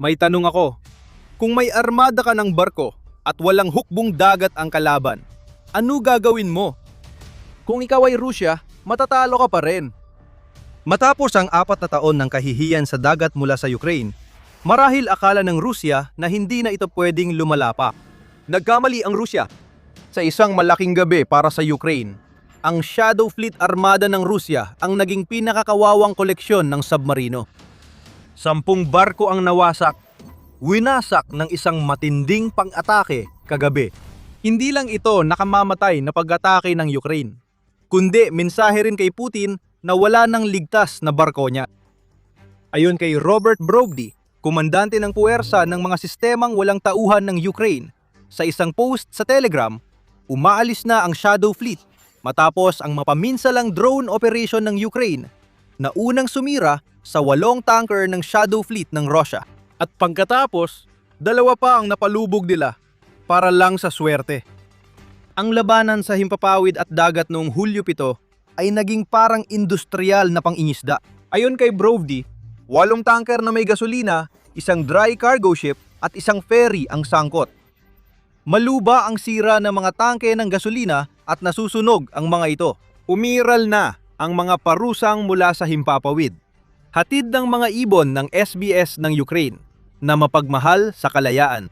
May tanong ako. Kung may armada ka ng barko at walang hukbong dagat ang kalaban, ano gagawin mo? Kung ikaw ay Rusya, matatalo ka pa rin. Matapos ang 4 na taon ng kahihiyan sa dagat mula sa Ukraine, marahil akala ng Rusya na hindi na ito pwedeng lumala pa. Nagkamali ang Rusya. Sa isang malaking gabi para sa Ukraine, ang Shadow Fleet Armada ng Rusya ang naging pinakakawawang koleksyon ng submarino. 10 barko ang nawasak, winasak ng isang matinding pang-atake kagabi. Hindi lang ito nakamamatay na pag-atake ng Ukraine, kundi mensahe rin kay Putin na wala nang ligtas na barko niya. Ayon kay Robert Brody, komandante ng puwersa ng mga sistemang walang tauhan ng Ukraine, sa isang post sa Telegram, umaalis na ang Shadow Fleet matapos ang mapaminsalang drone operation ng Ukraine na unang sumira sa 8 tanker ng Shadow Fleet ng Russia. At pagkatapos, 2 pa ang napalubog nila para lang sa swerte. Ang labanan sa himpapawid at dagat noong Hulyo 7 ay naging parang industrial na pangingisda. Ayon kay Brody, 8 tanker na may gasolina, isang dry cargo ship at isang ferry ang sangkot. Maluba ang sira ng mga tangke ng gasolina at nasusunog ang mga ito. Umiral na ang mga parusang mula sa himpapawid. Hatid ng mga ibon ng SBS ng Ukraine na mapagmahal sa kalayaan.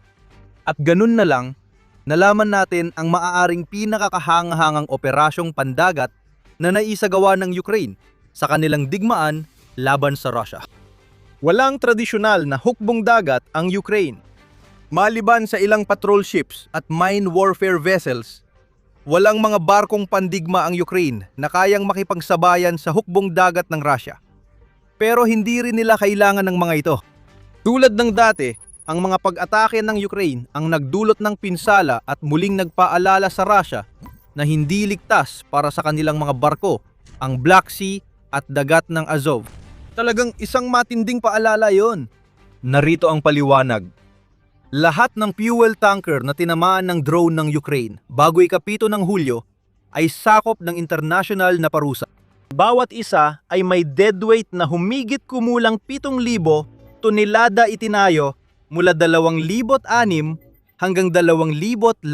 At ganun na lang, nalaman natin ang maaaring pinakakahangahangang operasyong pandagat na naisagawa ng Ukraine sa kanilang digmaan laban sa Russia. Walang tradisyonal na hukbong dagat ang Ukraine. Maliban sa ilang patrol ships at mine warfare vessels, walang mga barkong pandigma ang Ukraine na kayang makipagsabayan sa hukbong dagat ng Russia. Pero hindi rin nila kailangan ng mga ito. Tulad ng dati, ang mga pag-atake ng Ukraine ang nagdulot ng pinsala at muling nagpaalala sa Russia na hindi ligtas para sa kanilang mga barko, ang Black Sea at dagat ng Azov. Talagang isang matinding paalala yon. Narito ang paliwanag. Lahat ng fuel tanker na tinamaan ng drone ng Ukraine bago ika-7 ng Hulyo ay sakop ng international na parusa. Bawat isa ay may deadweight na humigit kumulang 7,000 tonelada itinayo mula 2,006 hanggang 2,016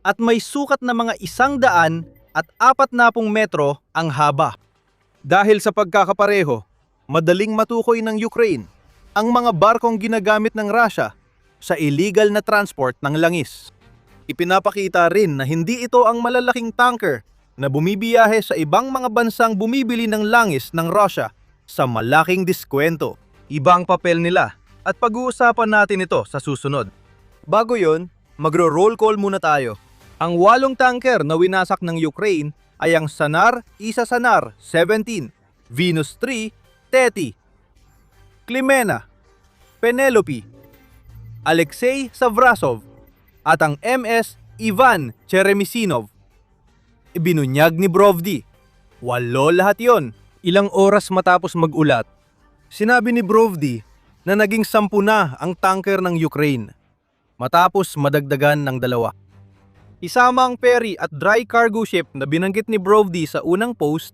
at may sukat na mga 140 metro ang haba. Dahil sa pagkakapareho, madaling matukoy ng Ukraine ang mga barkong ginagamit ng Russia sa illegal na transport ng langis. Ipinapakita rin na hindi ito ang malalaking tanker na bumibiyahe sa ibang mga bansang bumibili ng langis ng Russia sa malaking diskwento. Iba ang papel nila at pag-uusapan natin ito sa susunod. Bago yon, magro-roll call muna tayo. Ang 8 tanker na winasak ng Ukraine ay ang Sanar Isa Sanar 17, Venus 3, Teti, Klimena, Penelope, Alexei Savrasov at ang MS Ivan Cheremisinov. Ibinunyag ni Brody. 8 lahat yon. Ilang oras matapos mag-ulat, sinabi ni Brody na naging 10 na ang tanker ng Ukraine matapos madagdagan ng 2. Isama ang ferry at dry cargo ship na binanggit ni Brody sa unang post,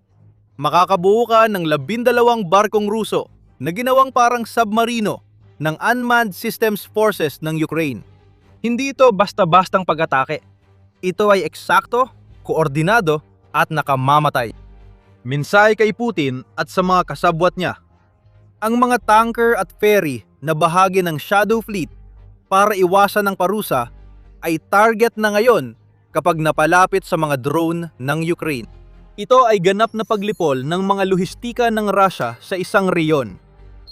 makakabuo ka ng 12 barkong Ruso na ginawang parang submarino ng Unmanned Systems Forces ng Ukraine. Hindi ito basta-bastang pag-atake. Ito ay eksakto, koordinado at nakamamatay. Mensahe kay Putin at sa mga kasabwat niya. Ang mga tanker at ferry na bahagi ng Shadow Fleet para iwasan ng parusa ay target na ngayon kapag napalapit sa mga drone ng Ukraine. Ito ay ganap na paglipol ng mga lohistika ng Russia sa isang reyon,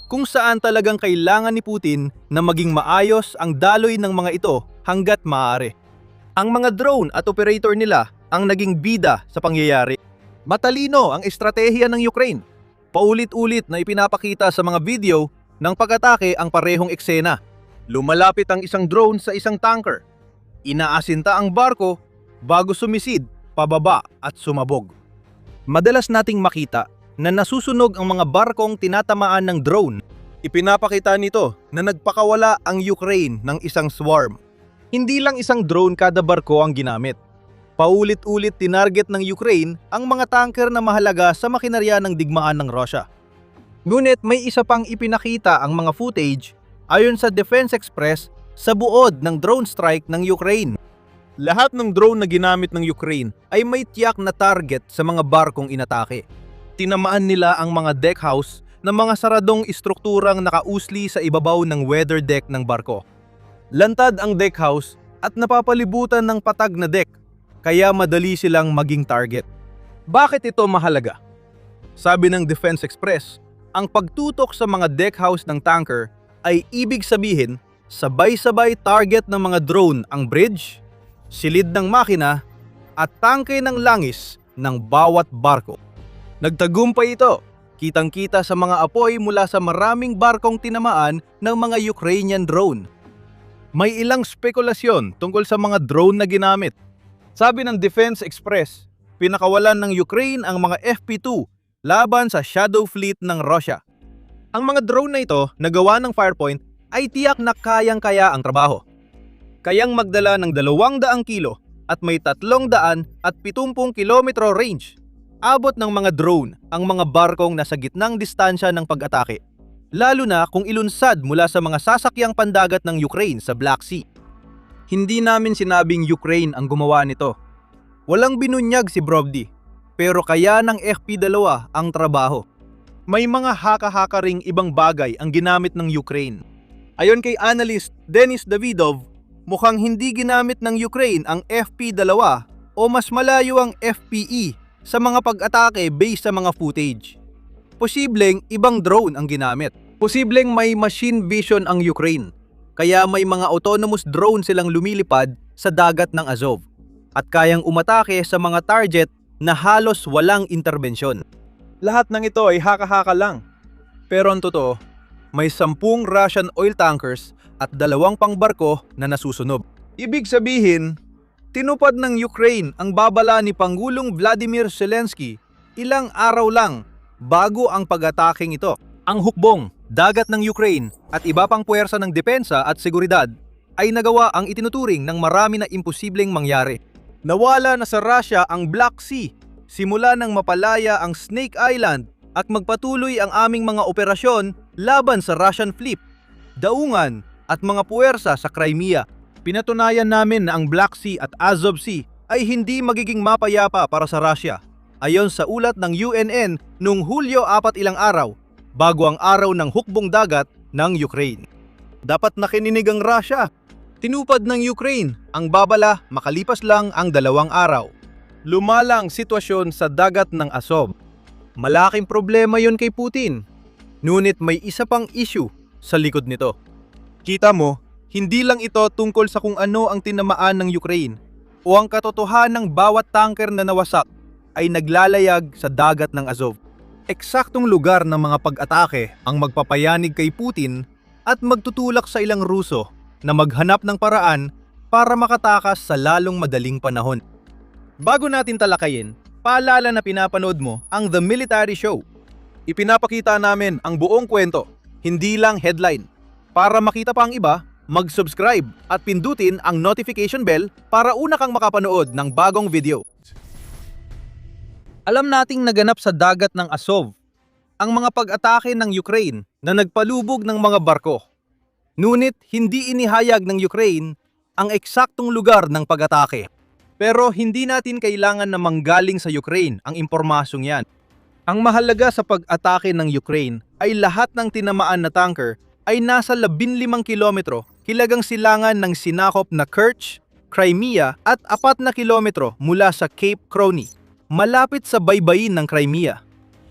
kung saan talagang kailangan ni Putin na maging maayos ang daloy ng mga ito hanggat maaari. Ang mga drone at operator nila ang naging bida sa pangyayari. Matalino ang estratehiya ng Ukraine. Paulit-ulit na ipinapakita sa mga video ng pag-atake ang parehong eksena. Lumalapit ang isang drone sa isang tanker. Inaasinta ang barko bago sumisid, pababa at sumabog. Madalas nating makita na nasusunog ang mga barkong tinatamaan ng drone. Ipinapakita nito na nagpakawala ang Ukraine ng isang swarm. Hindi lang isang drone kada barko ang ginamit. Paulit-ulit tinarget ng Ukraine ang mga tanker na mahalaga sa makinarya ng digmaan ng Russia. Ngunit may isa pang ipinakita ang mga footage ayon sa Defense Express sa buod ng drone strike ng Ukraine. Lahat ng drone na ginamit ng Ukraine ay may tiyak na target sa mga barkong inatake. Tinamaan nila ang mga deck house ng mga saradong istrukturang nakausli sa ibabaw ng weather deck ng barko. Lantad ang deck house at napapalibutan ng patag na deck, kaya madali silang maging target. Bakit ito mahalaga? Sabi ng Defense Express, ang pagtutok sa mga deck house ng tanker ay ibig sabihin sabay-sabay target ng mga drone ang bridge, silid ng makina at tangke ng langis ng bawat barko. Nagtagumpay ito, kitang-kita sa mga apoy mula sa maraming barkong tinamaan ng mga Ukrainian drone. May ilang spekulasyon tungkol sa mga drone na ginamit. Sabi ng Defense Express, pinakawalan ng Ukraine ang mga FP2 laban sa Shadow Fleet ng Russia. Ang mga drone na ito na gawa ng Firepoint ay tiyak na kayang-kaya ang trabaho. Kayang magdala ng 200 kilo at may 370 kilometro range. Abot ng mga drone ang mga barkong nasa gitnang distansya ng pag-atake, lalo na kung ilunsad mula sa mga sasakyang pandagat ng Ukraine sa Black Sea. Hindi namin sinabing Ukraine ang gumawa nito. Walang binunyag si Brovdi, pero kaya ng FP2 ang trabaho. May mga haka-haka ring ibang bagay ang ginamit ng Ukraine. Ayon kay analyst Denis Davidov, mukhang hindi ginamit ng Ukraine ang FP2 o mas malayo ang FPE sa mga pag-atake based sa mga footage. Posibleng ibang drone ang ginamit. Posibleng may machine vision ang Ukraine, kaya may mga autonomous drone silang lumilipad sa dagat ng Azov at kayang umatake sa mga target na halos walang interbensyon. Lahat ng ito ay haka-haka lang. Pero ang totoo, may 10 Russian oil tankers at 2 pang barko na nasusunog. Ibig sabihin, tinupad ng Ukraine ang babala ni Pangulong Vladimir Zelensky ilang araw lang bago ang pag-ataking ito. Ang hukbong, dagat ng Ukraine at iba pang puwersa ng depensa at seguridad ay nagawa ang itinuturing ng marami na imposibleng mangyari. Nawala na sa Russia ang Black Sea, simula nang mapalaya ang Snake Island at magpatuloy ang aming mga operasyon laban sa Russian fleet, daungan at mga puwersa sa Crimea. Pinatunayan namin na ang Black Sea at Azov Sea ay hindi magiging mapayapa para sa Russia, ayon sa ulat ng UNN noong Hulyo 4 ilang araw, bago ang araw ng hukbong dagat ng Ukraine. Dapat nakinig ang Russia. Tinupad ng Ukraine ang babala makalipas lang ang 2 araw. Lumala ang sitwasyon sa dagat ng Azov. Malaking problema yon kay Putin. Ngunit may isa pang issue sa likod nito. Kita mo, hindi lang ito tungkol sa kung ano ang tinamaan ng Ukraine o ang katotohanang bawat tanker na nawasak ay naglalayag sa dagat ng Azov. Eksaktong lugar ng mga pag-atake ang magpapayanig kay Putin at magtutulak sa ilang Ruso na maghanap ng paraan para makatakas sa lalong madaling panahon. Bago natin talakayin, paalala na pinapanood mo ang The Military Show. Ipinapakita namin ang buong kwento, hindi lang headline. Para makita pa ang iba, mag-subscribe at pindutin ang notification bell para una kang makapanood ng bagong video. Alam nating naganap sa dagat ng Azov ang mga pag-atake ng Ukraine na nagpalubog ng mga barko. Ngunit hindi inihayag ng Ukraine ang eksaktong lugar ng pag-atake. Pero hindi natin kailangan na manggaling sa Ukraine ang impormasyong yan. Ang mahalaga sa pag-atake ng Ukraine ay lahat ng tinamaan na tanker ay nasa 15 kilometro hilagang silangan ng sinakop na Kerch, Crimea at 4 na kilometro mula sa Cape Crony, malapit sa baybayin ng Crimea.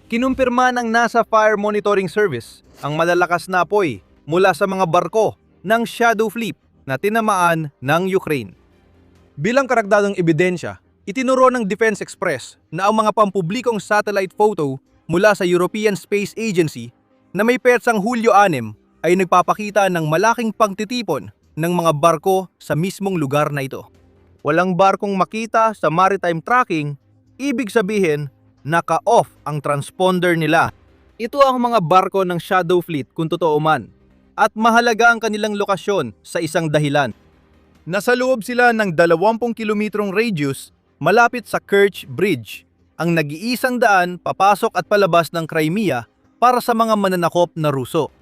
Kinumpirma ng NASA Fire Monitoring Service ang malalakas na apoy mula sa mga barko ng Shadow Fleet na tinamaan ng Ukraine. Bilang karagdagang ebidensya, itinuro ng Defense Express na ang mga pampublikong satellite photo mula sa European Space Agency na may petsang Hulyo 6 ay nagpapakita ng malaking pagtitipon ng mga barko sa mismong lugar na ito. Walang barkong makita sa maritime tracking, ibig sabihin naka-off ang transponder nila. Ito ang mga barko ng Shadow Fleet kung totoo man, at mahalaga ang kanilang lokasyon sa isang dahilan. Nasa loob sila ng 20 kilometrong radius malapit sa Kerch Bridge, ang nag-iisang daan papasok at palabas ng Crimea para sa mga mananakop na Ruso.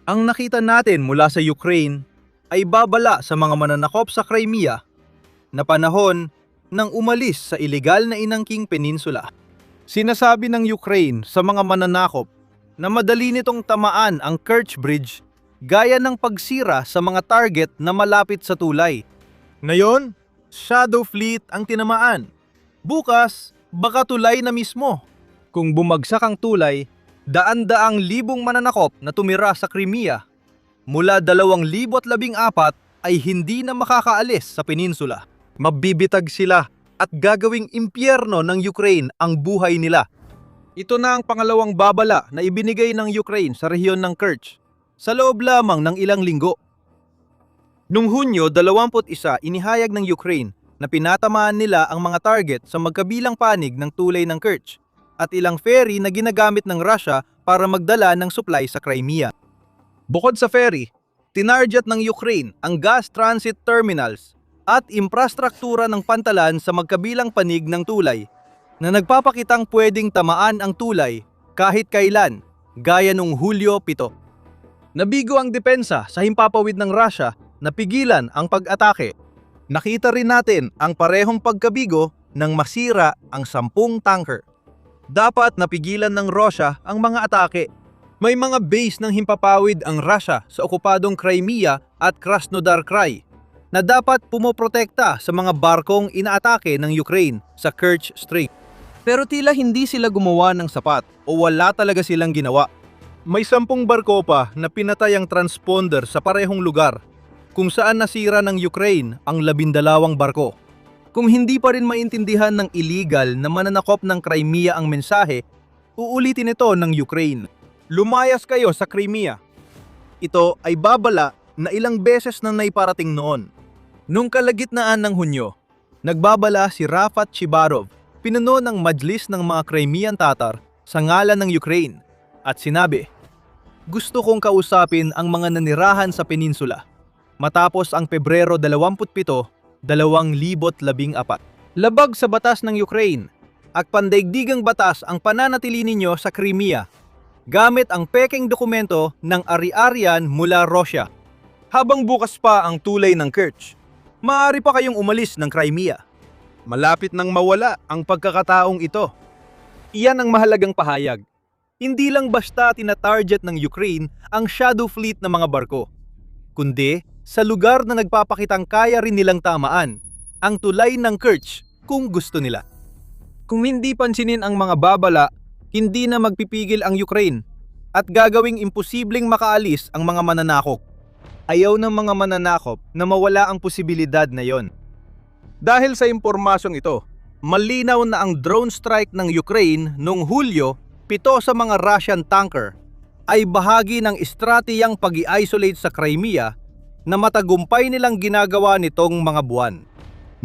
Ang nakita natin mula sa Ukraine ay babala sa mga mananakop sa Crimea na panahon nang umalis sa ilegal na inangking peninsula. Sinasabi ng Ukraine sa mga mananakop na madali nitong tamaan ang Kerch Bridge gaya ng pagsira sa mga target na malapit sa tulay. Ngayon, Shadow Fleet ang tinamaan. Bukas, baka tulay na mismo. Kung bumagsak ang tulay, daan-daang libong mananakop na tumira sa Crimea mula 2014 ay hindi na makakaalis sa peninsula. Mabibitag sila at gagawing impyerno ng Ukraine ang buhay nila. Ito na ang pangalawang babala na ibinigay ng Ukraine sa rehiyon ng Kerch sa loob lamang ng ilang linggo. Noong Hunyo 21, inihayag ng Ukraine na pinatamaan nila ang mga target sa magkabilang panig ng tulay ng Kerch at ilang ferry na ginagamit ng Russia para magdala ng supply sa Crimea. Bukod sa ferry, tinarget ng Ukraine ang gas transit terminals at infrastruktura ng pantalan sa magkabilang panig ng tulay na nagpapakitang pwedeng tamaan ang tulay kahit kailan, gaya noong Hulyo 7. Nabigo ang depensa sa himpapawid ng Russia na pigilan ang pag-atake. Nakita rin natin ang parehong pagkabigo nang masira ang 10 tanker. Dapat napigilan ng Russia ang mga atake. May mga base ng himpapawid ang Russia sa okupadong Crimea at Krasnodar Krai na dapat pumoprotekta sa mga barkong inaatake ng Ukraine sa Kerch Strait. Pero tila hindi sila gumawa ng sapat o wala talaga silang ginawa. May 10 barko pa na pinatay ang transponder sa parehong lugar kung saan nasira ng Ukraine ang 12 barko. Kung hindi pa rin maintindihan ng illegal na mananakop ng Crimea ang mensahe, uulitin ito ng Ukraine. Lumayas kayo sa Crimea. Ito ay babala na ilang beses na naiparating noon. Nung kalagitnaan ng Hunyo, nagbabala si Rafat Chibarov, pinuno ng Majlis ng mga Crimean Tatar sa ngalan ng Ukraine, at sinabi, "Gusto kong kausapin ang mga nanirahan sa peninsula." Matapos ang Pebrero 27, 2014. Labag sa batas ng Ukraine at pandaigdigang batas ang pananatili ninyo sa Crimea gamit ang pekeng dokumento ng ari-arian mula Russia. Habang bukas pa ang tulay ng Kerch, maaari pa kayong umalis ng Crimea. Malapit nang mawala ang pagkakataong ito. Iyan ang mahalagang pahayag. Hindi lang basta tinatarget ng Ukraine ang Shadow Fleet na mga barko, kundi sa lugar na nagpapakitang kaya rin nilang tamaan, ang tulay ng Kerch kung gusto nila. Kung hindi pansinin ang mga babala, hindi na magpipigil ang Ukraine at gagawing imposibleng makaalis ang mga mananakop. Ayaw ng mga mananakop na mawala ang posibilidad na yon. Dahil sa impormasyong ito, malinaw na ang drone strike ng Ukraine noong Hulyo 7 sa mga Russian tanker ay bahagi ng estratehiyang pag-i-isolate sa Crimea na matagumpay nilang ginagawa nitong mga buwan.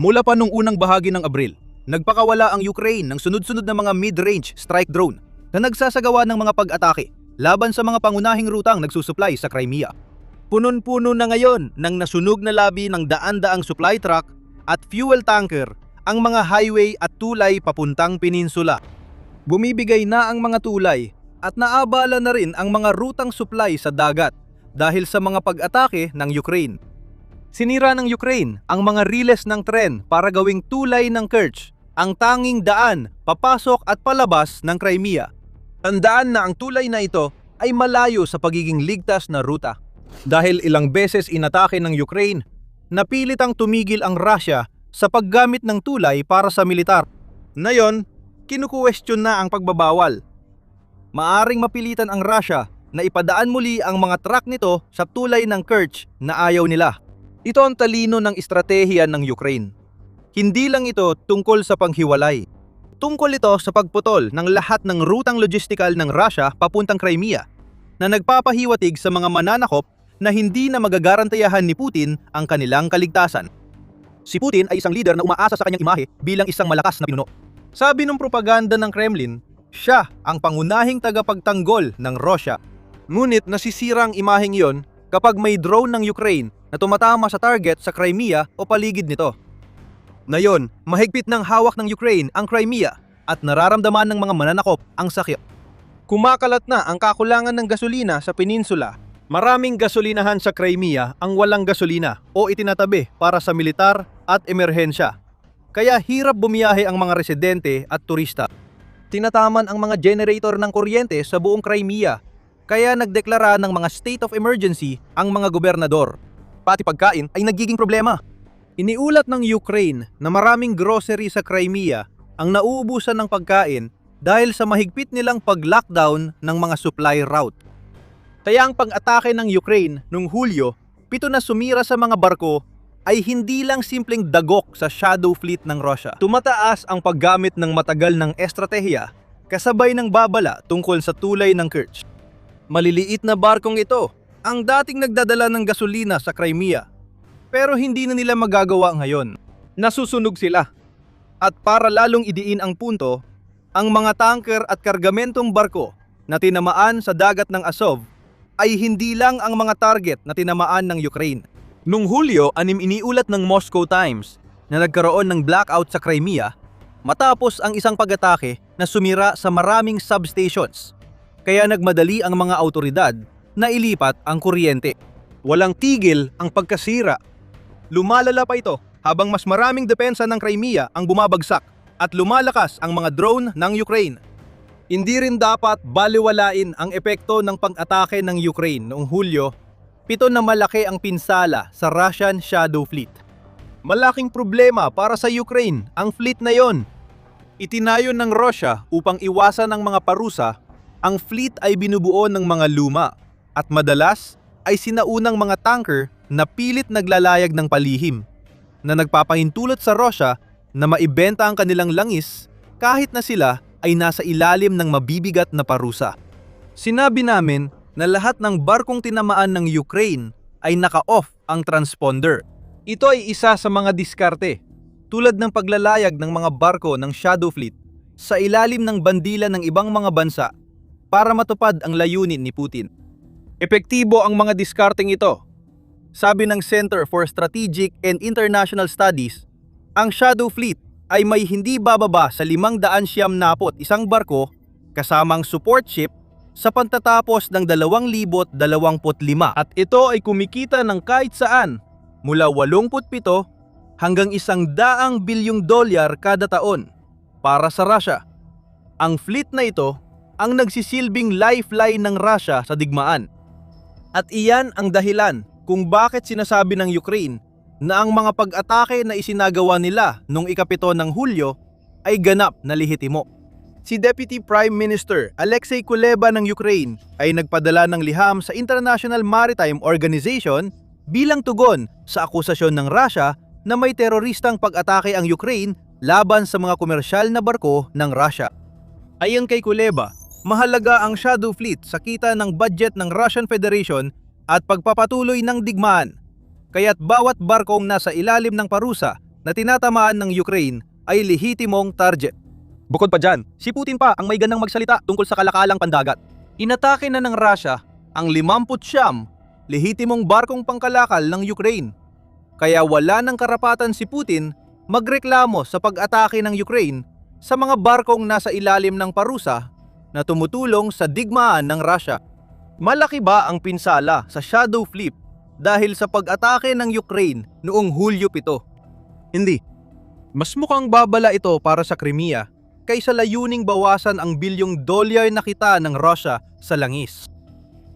Mula pa nung unang bahagi ng Abril, nagpakawala ang Ukraine ng sunod-sunod na mga mid-range strike drone na nagsasagawa ng mga pag-atake laban sa mga pangunahing rutang nagsusupply sa Crimea. Punun-puno na ngayon ng nasunog na labi ng daan-daang supply truck at fuel tanker ang mga highway at tulay papuntang peninsula. Bumibigay na ang mga tulay at naabala na rin ang mga rutang supply sa dagat dahil sa mga pag-atake ng Ukraine. Sinira ng Ukraine ang mga riles ng tren para gawing tulay ng Kerch, ang tanging daan papasok at palabas ng Crimea. Tandaan na ang tulay na ito ay malayo sa pagiging ligtas na ruta. Dahil ilang beses inatake ng Ukraine, napilit ang tumigil ang Russia sa paggamit ng tulay para sa militar. Ngayon, kinukuwestiyon na ang pagbabawal. Maaring mapilitan ang Russia na ipadaan muli ang mga truck nito sa tulay ng Kerch na ayaw nila. Ito ang talino ng estratehiya ng Ukraine. Hindi lang ito tungkol sa panghiwalay. Tungkol ito sa pagputol ng lahat ng rutang logistikal ng Russia papuntang Crimea na nagpapahiwatig sa mga mananakop na hindi na magagarantayahan ni Putin ang kanilang kaligtasan. Si Putin ay isang leader na umaasa sa kanyang imahe bilang isang malakas na pinuno. Sabi ng propaganda ng Kremlin, siya ang pangunahing tagapagtanggol ng Russia. Ngunit nasisira ang imaheng iyon kapag may drone ng Ukraine na tumatama sa target sa Crimea o paligid nito. Ngayon, mahigpit ng hawak ng Ukraine ang Crimea at nararamdaman ng mga mananakop ang sakit. Kumakalat na ang kakulangan ng gasolina sa peninsula. Maraming gasolinahan sa Crimea ang walang gasolina o itinatabi para sa militar at emerhensya. Kaya hirap bumiyahe ang mga residente at turista. Tinataman ang mga generator ng kuryente sa buong Crimea, kaya nagdeklara ng mga state of emergency ang mga gobernador. Pati pagkain ay nagiging problema. Iniulat ng Ukraine na maraming grocery sa Crimea ang nauubusan ng pagkain dahil sa mahigpit nilang pag-lockdown ng mga supply route. Kaya ang pag-atake ng Ukraine noong Hulyo, 7 na sumira sa mga barko ay hindi lang simpleng dagok sa shadow fleet ng Russia. Tumataas ang paggamit ng matagal ng estratehiya kasabay ng babala tungkol sa tulay ng Kerch. Maliliit na barkong ito ang dating nagdadala ng gasolina sa Crimea, pero hindi na nila magagawa ngayon. Nasusunog sila. At para lalong idiin ang punto, ang mga tanker at kargamentong barko na tinamaan sa dagat ng Azov ay hindi lang ang mga target na tinamaan ng Ukraine. Noong Hulyo, iniulat ng Moscow Times na nagkaroon ng blackout sa Crimea matapos ang isang pag-atake na sumira sa maraming substations. Kaya nagmadali ang mga autoridad na ilipat ang kuryente. Walang tigil ang pagkasira. Lumalala pa ito habang mas maraming depensa ng Crimea ang bumabagsak at lumalakas ang mga drone ng Ukraine. Hindi rin dapat baliwalain ang epekto ng pag-atake ng Ukraine noong Hulyo, 7 na malaki ang pinsala sa Russian Shadow Fleet. Malaking problema para sa Ukraine ang fleet na yon. Itinayo ng Russia upang iwasan ang mga parusa, ang fleet ay binubuo ng mga luma at madalas ay sinaunang mga tanker na pilit naglalayag ng palihim na nagpapahintulot sa Russia na maibenta ang kanilang langis kahit na sila ay nasa ilalim ng mabibigat na parusa. Sinabi namin na lahat ng barkong tinamaan ng Ukraine ay naka-off ang transponder. Ito ay isa sa mga diskarte, tulad ng paglalayag ng mga barko ng Shadow Fleet sa ilalim ng bandila ng ibang mga bansa para matupad ang layunin ni Putin. Epektibo ang mga diskarteng ito. Sabi ng Center for Strategic and International Studies, ang Shadow Fleet ay may hindi bababa sa 591 barko kasamang support ship sa pantatapos ng 2025 at ito ay kumikita ng kahit saan mula 87 hanggang $100 bilyong kada taon para sa Russia. Ang fleet na ito ang nagsisilbing lifeline ng Russia sa digmaan. At iyan ang dahilan kung bakit sinasabi ng Ukraine na ang mga pag-atake na isinagawa nila noong ika-7 ng Hulyo ay ganap na lehitimo. Si Deputy Prime Minister Alexei Kuleba ng Ukraine ay nagpadala ng liham sa International Maritime Organization bilang tugon sa akusasyon ng Russia na may teroristang pag-atake ang Ukraine laban sa mga komersyal na barko ng Russia. Ayon kay Kuleba, mahalaga ang Shadow Fleet sa kita ng budget ng Russian Federation at pagpapatuloy ng digmaan. Kaya't bawat barkong nasa ilalim ng parusa na tinatamaan ng Ukraine ay lehitimong target. Bukod pa dyan, si Putin pa ang may ganang magsalita tungkol sa kalakalang pandagat. Inatake na ng Russia ang 59 lehitimong barkong pangkalakal ng Ukraine. Kaya wala ng karapatan si Putin magreklamo sa pag-atake ng Ukraine sa mga barkong nasa ilalim ng parusa na tumutulong sa digmaan ng Russia. Malaki ba ang pinsala sa Shadow Fleet dahil sa pag-atake ng Ukraine noong Hulyo 7? Hindi. Mas mukhang babala ito para sa Crimea kaysa layuning bawasan ang bilyong dolyar na kita ng Russia sa langis.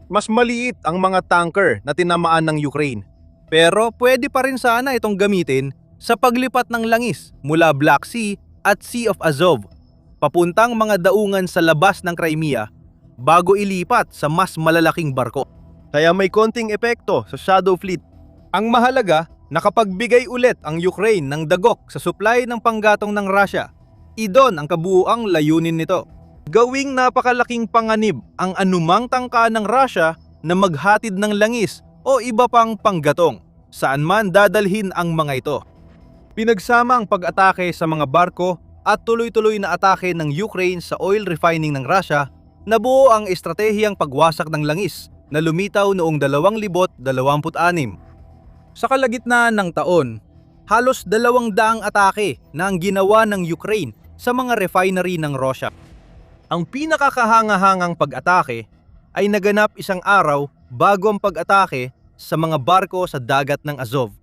Mas maliit ang mga tanker na tinamaan ng Ukraine, pero pwede pa rin sana itong gamitin sa paglipat ng langis mula Black Sea at Sea of Azov, papuntang mga daungan sa labas ng Crimea bago ilipat sa mas malalaking barko. Kaya may konting epekto sa Shadow Fleet. Ang mahalaga, nakapagbigay ulit ang Ukraine ng dagok sa supply ng panggatong ng Russia. Idon ang kabuuang layunin nito. Gawing napakalaking panganib ang anumang tangka ng Russia na maghatid ng langis o iba pang panggatong, saan man dadalhin ang mga ito. Pinagsama ang pag-atake sa mga barko at tuloy-tuloy na atake ng Ukraine sa oil refining ng Russia, nabuo ang estratehiyang pagwasak ng langis na lumitaw noong 2026. Sa kalagitnaan ng taon, halos 200 atake na ang ginawa ng Ukraine sa mga refinery ng Russia. Ang pinakakahanga-hangang pag-atake ay naganap isang araw bago ang pag-atake sa mga barko sa dagat ng Azov,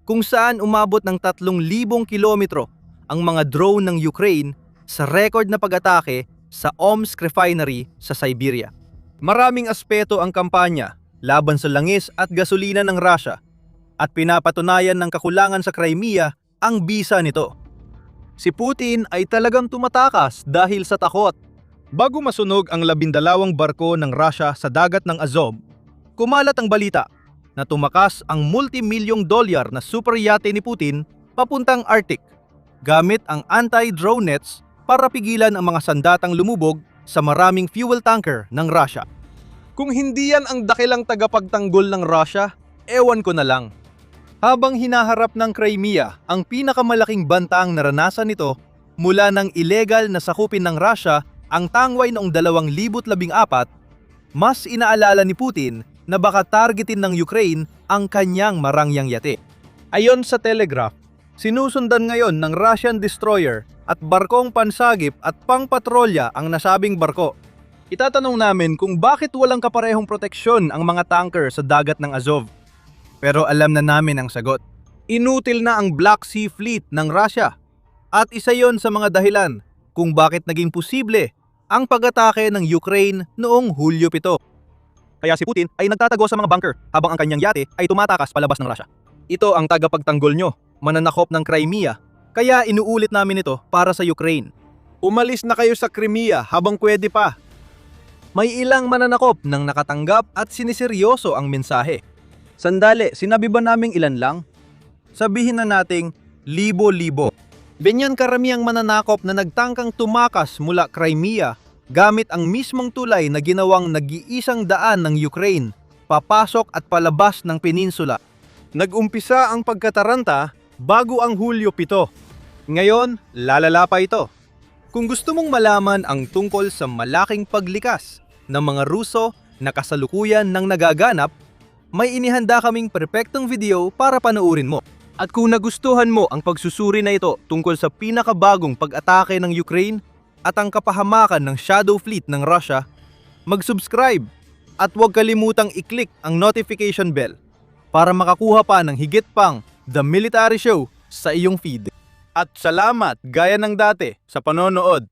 kung saan umabot ng 3,000 kilometro ang mga drone ng Ukraine sa record na pag-atake sa Omsk Refinery sa Siberia. Maraming aspeto ang kampanya laban sa langis at gasolina ng Russia at pinapatunayan ng kakulangan sa Crimea ang bisa nito. Si Putin ay talagang tumatakas dahil sa takot. Bago masunog ang 12 barko ng Russia sa dagat ng Azov, kumalat ang balita na tumakas ang multi-milyong dolyar na super yate ni Putin papuntang Arctic gamit ang anti-drone nets para pigilan ang mga sandatang lumubog sa maraming fuel tanker ng Russia. Kung hindi yan ang dakilang tagapagtanggol ng Russia, ewan ko na lang. Habang hinaharap ng Crimea ang pinakamalaking bantang naranasan nito mula ng illegal na sakupin ng Russia ang tangway noong 2014, mas inaalala ni Putin na baka targetin ng Ukraine ang kanyang marangyang yate. Ayon sa Telegraph, sinusundan ngayon ng Russian destroyer at barkong pansagip at pangpatrolya ang nasabing barko. Itatanong namin kung bakit walang kaparehong proteksyon ang mga tanker sa dagat ng Azov. Pero alam na namin ang sagot. Inutil na ang Black Sea Fleet ng Russia. At isa yon sa mga dahilan kung bakit naging posible ang pag-atake ng Ukraine noong Hulyo 7. Kaya si Putin ay nagtatago sa mga bunker habang ang kanyang yate ay tumatakas palabas ng Russia. Ito ang tagapagtanggol nyo, mananakop ng Crimea, kaya inuulit namin ito para sa Ukraine. Umalis na kayo sa Crimea habang pwede pa. May ilang mananakop nang nakatanggap at siniseryoso ang mensahe. Sandali, sinabi ba naming ilan lang? Sabihin na nating libo-libo. Ganyan karamiang mananakop na nagtangkang tumakas mula Crimea gamit ang mismong tulay na ginawang nag-iisang daan ng Ukraine, papasok at palabas ng peninsula. Nag-umpisa ang pagkataranta bago ang Hulyo 7. Ngayon, lalala pa ito. Kung gusto mong malaman ang tungkol sa malaking paglikas ng mga Ruso na kasalukuyan ng nagaganap, may inihanda kaming perpektong video para panoorin mo. At kung nagustuhan mo ang pagsusuri na ito tungkol sa pinakabagong pag-atake ng Ukraine at ang kapahamakan ng Shadow Fleet ng Russia, mag-subscribe at huwag kalimutang i-click ang notification bell para makakuha pa ng higit pang The Military Show sa iyong feed. At salamat gaya ng dati sa panonood.